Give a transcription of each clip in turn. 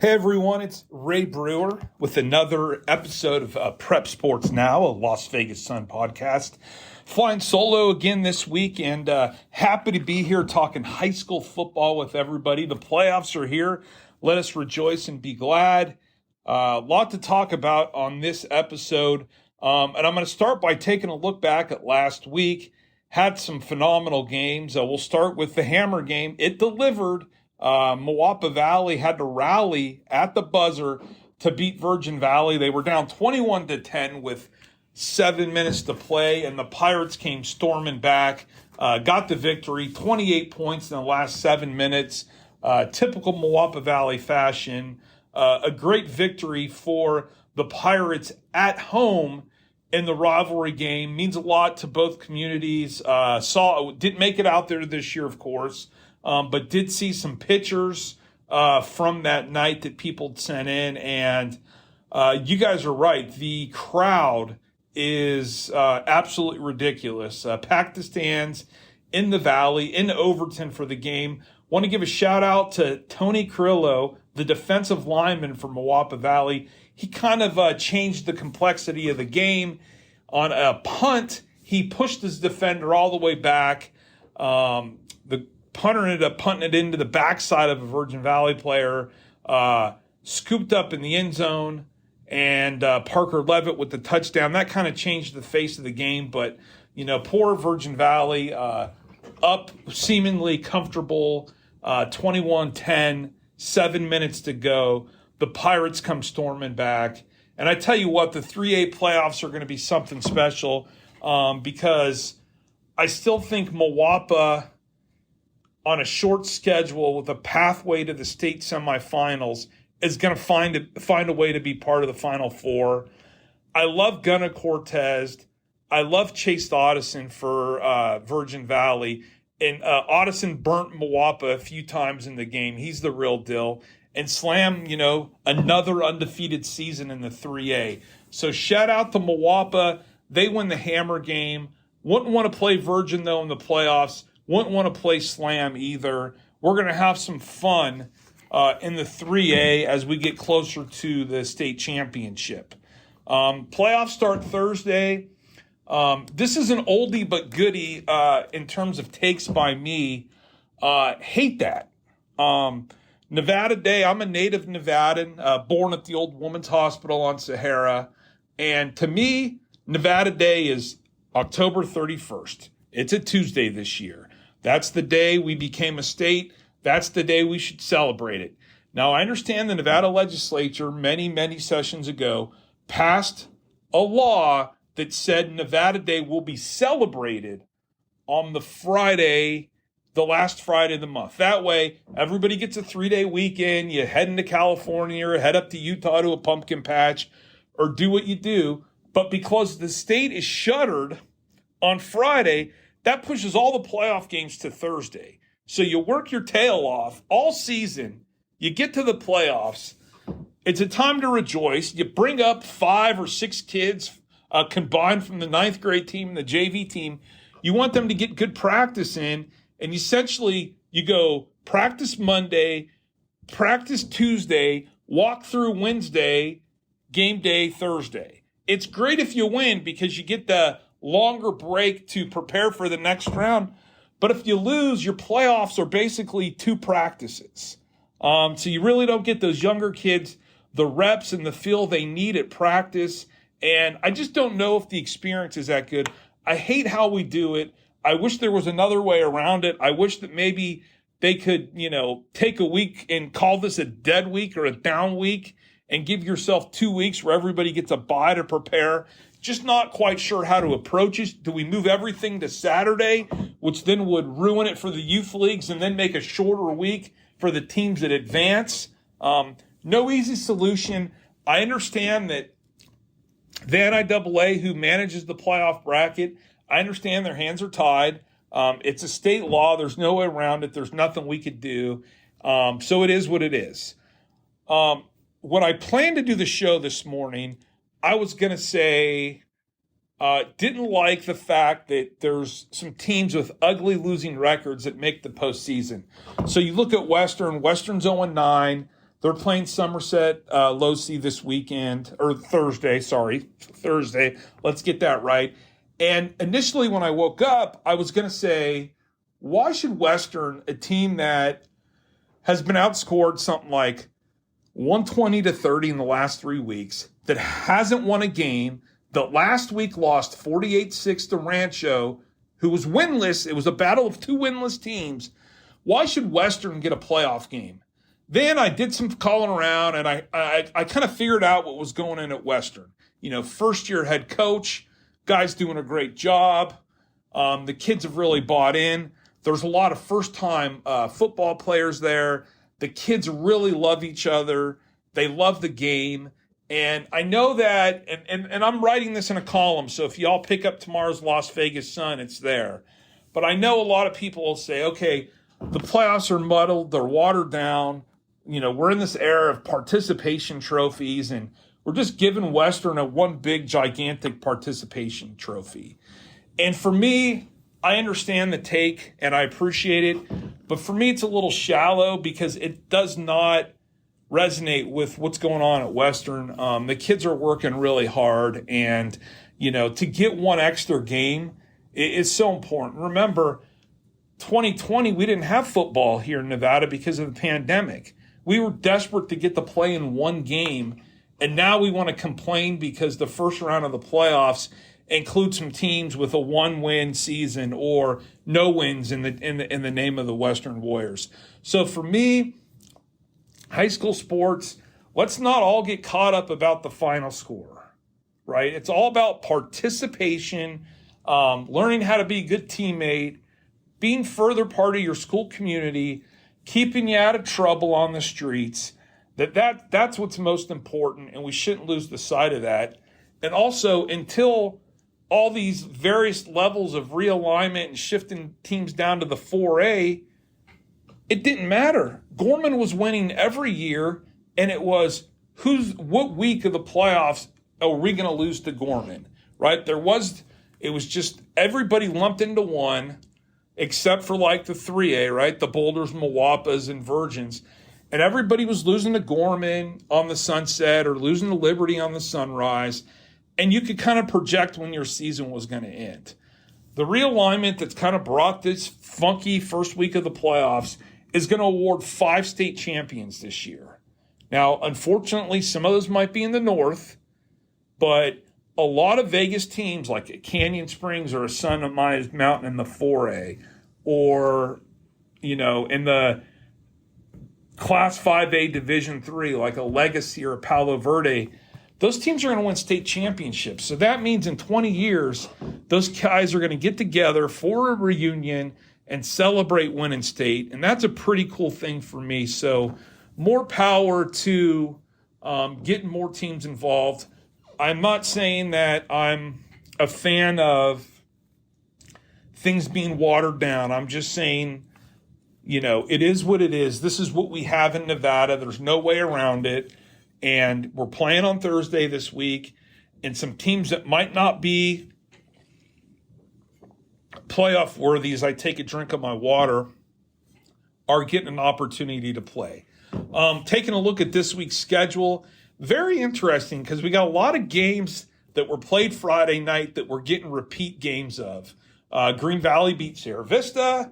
Hey everyone, it's Ray Brewer with another episode of Prep Sports Now, a Las Vegas Sun podcast. Flying solo again this week and happy to be here talking high school football with everybody. The playoffs are here. Let us rejoice and be glad. A lot to talk about on this episode. And I'm going to start by taking a look back at last week. Had some phenomenal games. We'll start with the Hammer game. It delivered. Moapa Valley had to rally at the buzzer to beat Virgin Valley. They were down 21-10 with 7 minutes to play, and the Pirates came storming back, got the victory, 28 points in the last 7 minutes. Typical Moapa Valley fashion. A great victory for the Pirates at home in the rivalry game. Means a lot to both communities. Didn't make it out there this year, of course. But did see some pictures from that night that people sent in, and you guys are right. The crowd is absolutely ridiculous. Packed the stands in the Valley, in Overton for the game. Want to give a shout out to Tony Carrillo, the defensive lineman from Moapa Valley. He kind of changed the complexity of the game. On a punt, he pushed his defender all the way back. The punter ended up punting it into the backside of a Virgin Valley player, scooped up in the end zone, and Parker Levitt with the touchdown. That kind of changed the face of the game, but, poor Virgin Valley, up seemingly comfortable, 21-10, 7 minutes to go. The Pirates come storming back. And I tell you what, the 3A playoffs are going to be something special because I still think Moapa, on a short schedule with a pathway to the state semifinals, is going to find a way to be part of the Final Four. I love Gunnar Cortez. I love Chase Audison for Virgin Valley. And Audison burnt Moapa a few times in the game. He's the real deal. And Slam, another undefeated season in the 3A. So shout out to Moapa. They win the Hammer game. Wouldn't want to play Virgin, though, in the playoffs. Wouldn't want to play Slam either. We're going to have some fun in the 3A as we get closer to the state championship. Playoffs start Thursday. This is an oldie but goodie in terms of takes by me. Hate that. Nevada Day, I'm a native Nevadan, born at the Old Women's Hospital on Sahara. And to me, Nevada Day is October 31st. It's a Tuesday this year. That's the day we became a state. That's the day we should celebrate it. Now, I understand the Nevada legislature many, many sessions ago passed a law that said Nevada Day will be celebrated on the Friday, the last Friday of the month. That way, everybody gets a 3-day weekend. You head into California or head up to Utah to a pumpkin patch or do what you do. But because the state is shuttered on Friday, that pushes all the playoff games to Thursday. So you work your tail off all season. You get to the playoffs. It's a time to rejoice. You bring up 5 or 6 kids combined from the 9th grade team and the JV team. You want them to get good practice in. And essentially, you go practice Monday, practice Tuesday, walk through Wednesday, game day Thursday. It's great if you win because you get the longer break to prepare for the next round. But if you lose, your playoffs are basically 2 practices. So you really don't get those younger kids the reps and the feel they need at practice. And I just don't know if the experience is that good. I hate how we do it. I wish there was another way around it. I wish that maybe they could, take a week and call this a dead week or a down week and give yourself 2 weeks where everybody gets a bye to prepare. Just not quite sure how to approach it. Do we move everything to Saturday, which then would ruin it for the youth leagues and then make a shorter week for the teams that advance? No easy solution. I understand that the NIAA, who manages the playoff bracket, I understand their hands are tied. It's a state law. There's no way around it. There's nothing we could do. So it is what it is. When I planned to do the show this morning, I was going to say didn't like the fact that there's some teams with ugly losing records that make the postseason. So you look at Western. Western's 0-9. They're playing Somerset Losey this weekend, or Thursday. Let's get that right. And initially when I woke up, I was going to say, why should Western, a team that has been outscored something like 120-30 in the last 3 weeks, that hasn't won a game, that last week lost 48-6 to Rancho, who was winless. It was a battle of two winless teams. Why should Western get a playoff game? Then I did some calling around, and I kind of figured out what was going on at Western. First-year head coach, guy's doing a great job. The kids have really bought in. There's a lot of first-time football players there. The kids really love each other. They love the game. And I know that, and I'm writing this in a column, so if y'all pick up tomorrow's Las Vegas Sun, it's there. But I know a lot of people will say, okay, the playoffs are muddled, they're watered down. We're in this era of participation trophies, and we're just giving Western a one big, gigantic participation trophy. And for me, I understand the take, and I appreciate it. But for me, it's a little shallow because it does not resonate with what's going on at Western. The kids are working really hard, and, to get one extra game is so important. Remember, 2020, we didn't have football here in Nevada because of the pandemic. We were desperate to get to play in one game, and now we want to complain because the first round of the playoffs includes some teams with a one-win season or no wins in the name of the Western Warriors. So for me, high school sports, let's not all get caught up about the final score, right? It's all about participation, learning how to be a good teammate, being further part of your school community, keeping you out of trouble on the streets. That's what's most important, and we shouldn't lose the sight of that. And also, until all these various levels of realignment and shifting teams down to the 4A, it didn't matter. Gorman was winning every year, and it was what week of the playoffs are we going to lose to Gorman, right? It was just everybody lumped into one, except for like the 3A, right? The Boulders, Mawapas, and Virgins. And everybody was losing to Gorman on the Sunset or losing to Liberty on the Sunrise. And you could kind of project when your season was going to end. The realignment that's kind of brought this funky first week of the playoffs is going to award 5 state champions this year. Now, unfortunately, some of those might be in the north, but a lot of Vegas teams like Canyon Springs or a Sunrise Mountain in the 4A, or, in the Class 5A Division III, like a Legacy or a Palo Verde, those teams are going to win state championships. So that means in 20 years, those guys are going to get together for a reunion and celebrate winning state. And that's a pretty cool thing for me. So more power to getting more teams involved. I'm not saying that I'm a fan of things being watered down. I'm just saying, it is what it is. This is what we have in Nevada. There's no way around it. And we're playing on Thursday this week. And some teams that might not be playoff worthy, as I take a drink of my water, are getting an opportunity to play. Taking a look at this week's schedule, very interesting because we got a lot of games that were played Friday night that we're getting repeat games of. Green Valley beat Sierra Vista.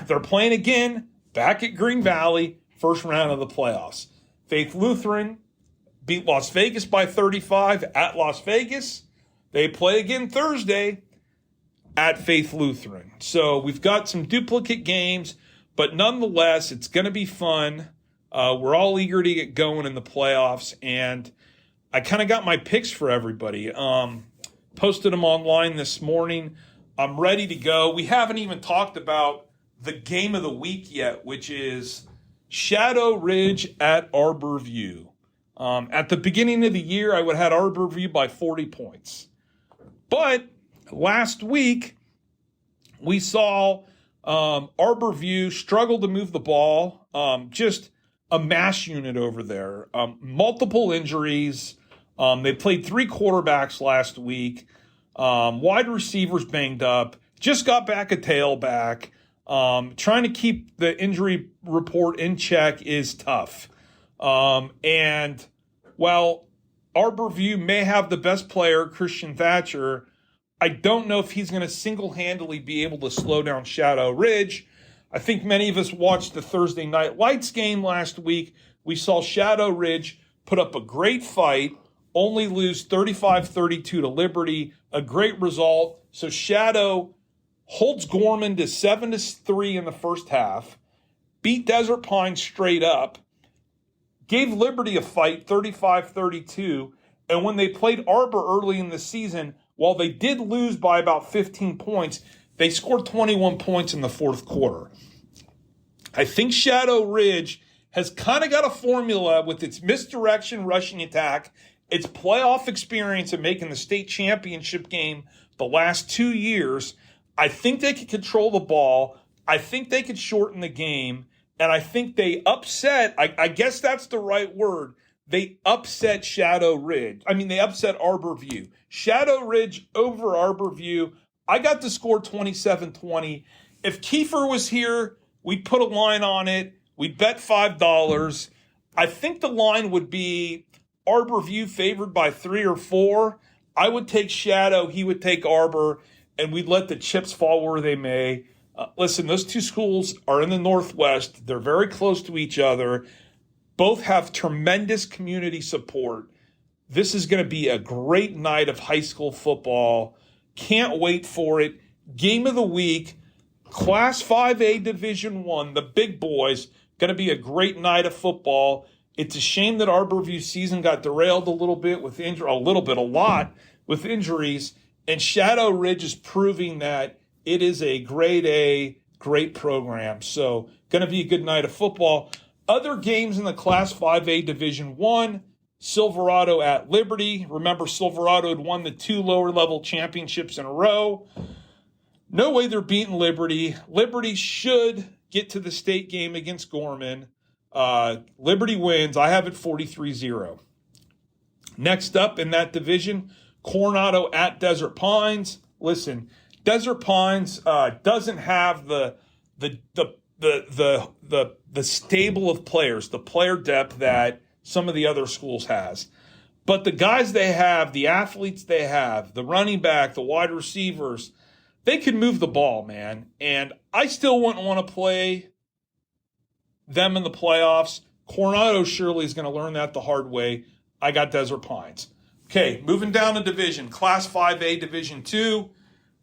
They're playing again back at Green Valley, first round of the playoffs. Faith Lutheran beat Las Vegas by 35 at Las Vegas. They play again Thursday at Faith Lutheran. So we've got some duplicate games, but nonetheless, it's going to be fun. We're all eager to get going in the playoffs, and I kind of got my picks for everybody. Posted them online this morning. I'm ready to go. We haven't even talked about the game of the week yet, which is Shadow Ridge at Arbor View. At the beginning of the year, I would have had Arbor View by 40 points. But last week, we saw Arbor View struggle to move the ball. Just a mash unit over there. Multiple injuries. They played 3 quarterbacks last week. Wide receivers banged up. Just got back a tailback. Trying to keep the injury report in check is tough. And while Arborview may have the best player, Christian Thatcher, I don't know if he's going to single-handedly be able to slow down Shadow Ridge. I think many of us watched the Thursday Night Lights game last week. We saw Shadow Ridge put up a great fight, only lose 35-32 to Liberty, a great result. So Shadow holds Gorman to 7-3 in the first half, beat Desert Pines straight up, gave Liberty a fight, 35-32, and when they played Arbor early in the season, while they did lose by about 15 points, they scored 21 points in the fourth quarter. I think Shadow Ridge has kind of got a formula with its misdirection rushing attack, its playoff experience in making the state championship game the last 2 years. I think they could control the ball. I think they could shorten the game. And I think they upset, I guess that's the right word, they upset Shadow Ridge. They upset Arborview. Shadow Ridge over Arborview. I got the score 27-20. If Kiefer was here, we'd put a line on it. We'd bet $5. I think the line would be Arborview favored by 3 or 4. I would take Shadow. He would take Arbor. And we'd let the chips fall where they may. Listen, those two schools are in the Northwest. They're very close to each other. Both have tremendous community support. This is going to be a great night of high school football. Can't wait for it. Game of the week, Class 5A Division I, the big boys. Going to be a great night of football. It's a shame that Arborview's season got derailed a little bit with a lot with injuries. And Shadow Ridge is proving that it is a grade A, great program. So going to be a good night of football. Other games in the Class 5A Division I, Silverado at Liberty. Remember, Silverado had won the 2 lower-level championships in a row. No way they're beating Liberty. Liberty should get to the state game against Gorman. Liberty wins. I have it 43-0. Next up in that division, Coronado at Desert Pines. Listen, Desert Pines doesn't have the stable of players, the player depth that some of the other schools has. But the guys they have, the athletes they have, the running back, the wide receivers, they can move the ball, man. And I still wouldn't want to play them in the playoffs. Coronado surely is going to learn that the hard way. I got Desert Pines. Okay, moving down the division, Class 5A Division II.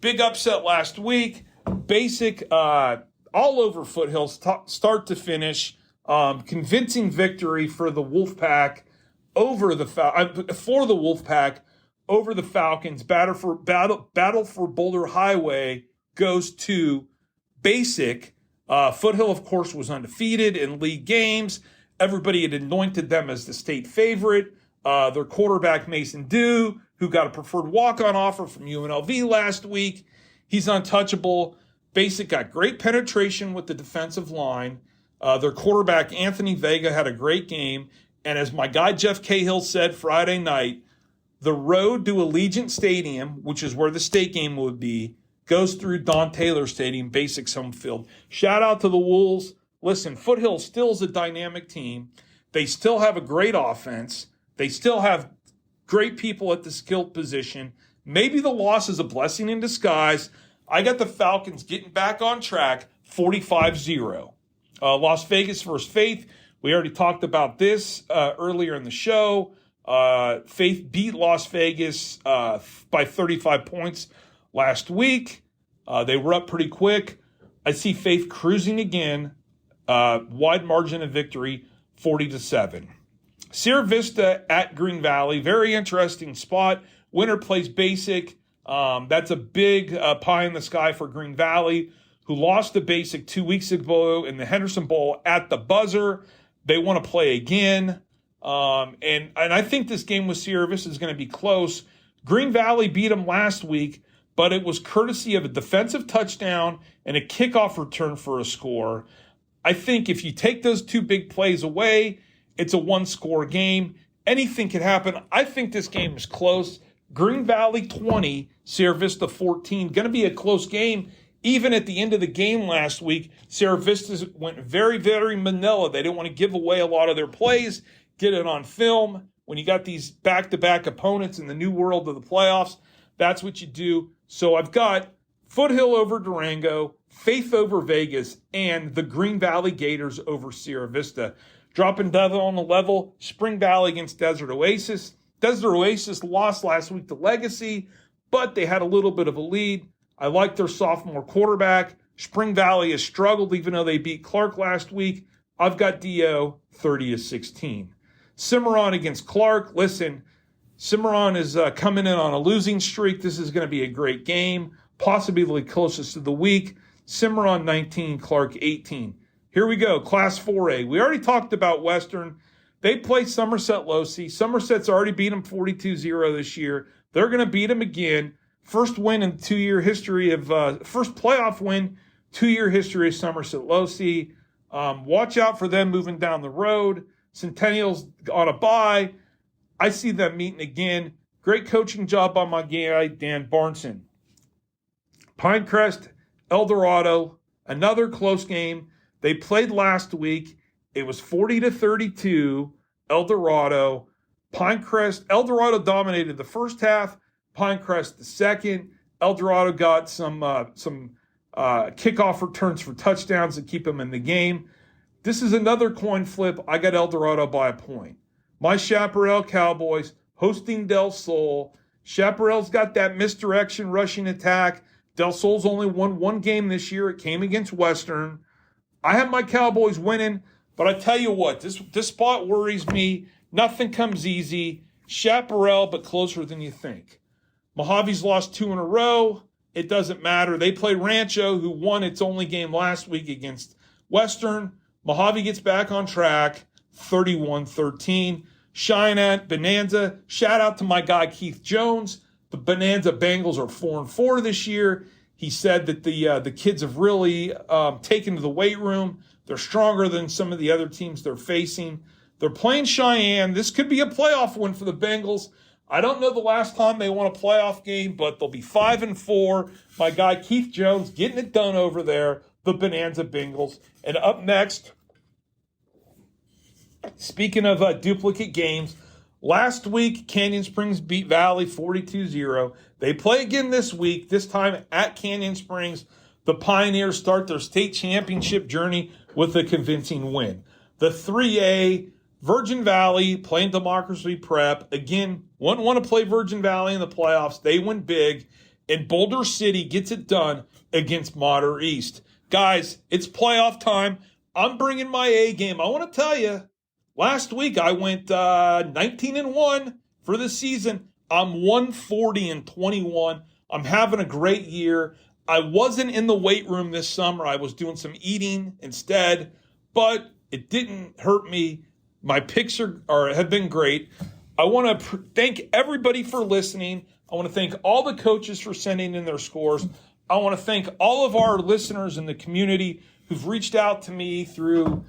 Big upset last week. Basic all over Foothills, start to finish. Convincing victory for the Wolfpack over the Wolfpack over the Falcons. Battle for Boulder Highway goes to Basic. Foothill, of course, was undefeated in league games. Everybody had anointed them as the state favorite. Their quarterback, Mason Dew, who got a preferred walk-on offer from UNLV last week. He's untouchable. Basic got great penetration with the defensive line. Their quarterback, Anthony Vega, had a great game. And as my guy Jeff Cahill said Friday night, the road to Allegiant Stadium, which is where the state game would be, goes through Don Taylor Stadium, Basic's home field. Shout out to the Wolves. Listen, Foothill still is a dynamic team. They still have a great offense. They still have great people at the skilled position. Maybe the loss is a blessing in disguise. I got the Falcons getting back on track, 45-0. Las Vegas versus Faith. We already talked about this earlier in the show. Faith beat Las Vegas by 35 points last week. They were up pretty quick. I see Faith cruising again. Wide margin of victory, 40-7. Sierra Vista at Green Valley. Very interesting spot. Winner plays Basic. That's a big pie in the sky for Green Valley, who lost to Basic 2 weeks ago in the Henderson Bowl at the buzzer. They want to play again. And I think this game with Sierra Vista is going to be close. Green Valley beat them last week, but it was courtesy of a defensive touchdown and a kickoff return for a score. I think if you take those two big plays away, it's a one-score game. Anything can happen. I think this game is close. Green Valley 20, Sierra Vista 14. Going to be a close game. Even at the end of the game last week, Sierra Vista went very, very manila. They didn't want to give away a lot of their plays, get it on film. When you got these back-to-back opponents in the new world of the playoffs, that's what you do. So I've got Foothill over Durango, Faith over Vegas, and the Green Valley Gators over Sierra Vista. Dropping down on the level, Spring Valley against Desert Oasis. Desert Oasis lost last week to Legacy, but they had a little bit of a lead. I like their sophomore quarterback. Spring Valley has struggled even though they beat Clark last week. I've got DO 30-16. Cimarron against Clark. Listen, Cimarron is coming in on a losing streak. This is going to be a great game, possibly the closest of the week. Cimarron 19, Clark 18. Here we go, Class 4A. We already talked about Western. They play Somerset Losi. Somerset's already beat them 42-0 this year. They're going to beat them again. First win in 2-year history of first playoff win, 2-year history of Somerset Losi. Watch out for them moving down the road. Centennial's on a bye. I see them meeting again. Great coaching job by my guy, Dan Barnson. Pinecrest, El Dorado, another close game. They played last week. It was 40-32, El Dorado. Pinecrest, El Dorado dominated the first half. Pinecrest the second. El Dorado got some kickoff returns for touchdowns to keep them in the game. This is another coin flip. I got El Dorado by a point. My Chaparral Cowboys hosting Del Sol. Chaparral's got that misdirection rushing attack. Del Sol's only won one game this year. It came against Western. I have my Cowboys winning, but I tell you what, this spot worries me. Nothing comes easy. Chaparral, but closer than you think. Mojave's lost 2 in a row. It doesn't matter. They play Rancho, who won its only game last week against Western. Mojave gets back on track, 31-13. Cheyenne Bonanza, shout out to my guy Keith Jones. The Bonanza Bengals are 4-4 this year. He said that the kids have really taken to the weight room. They're stronger than some of the other teams they're facing. They're playing Cheyenne. This could be a playoff win for the Bengals. I don't know the last time they won a playoff game, but they'll be 5-4. My guy Keith Jones getting it done over there, the Bonanza Bengals. And up next, speaking of duplicate games, last week Canyon Springs beat Valley 42-0. They play again this week, this time at Canyon Springs. The Pioneers start their state championship journey with a convincing win. The 3A Virgin Valley playing Democracy Prep. Again, wouldn't want to play Virgin Valley in the playoffs. They win big. And Boulder City gets it done against Mater East. Guys, it's playoff time. I'm bringing my A game. I want to tell you, last week I went 19-1 for the season. I'm 140-21. I'm having a great year. I wasn't in the weight room this summer. I was doing some eating instead, but it didn't hurt me. My picks have been great. I want to thank everybody for listening. I want to thank all the coaches for sending in their scores. I want to thank all of our listeners in the community who've reached out to me through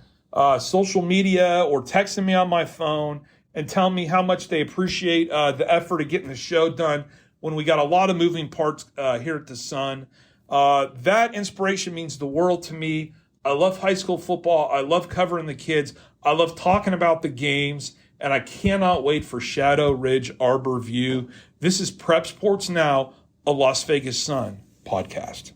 social media or texting me on my phone and telling me how much they appreciate the effort of getting the show done when we got a lot of moving parts here at the Sun. That inspiration means the world to me. I love high school football. I love covering the kids. I love talking about the games, and I cannot wait for Shadow Ridge Arbor View. This is Prep Sports Now, a Las Vegas Sun podcast.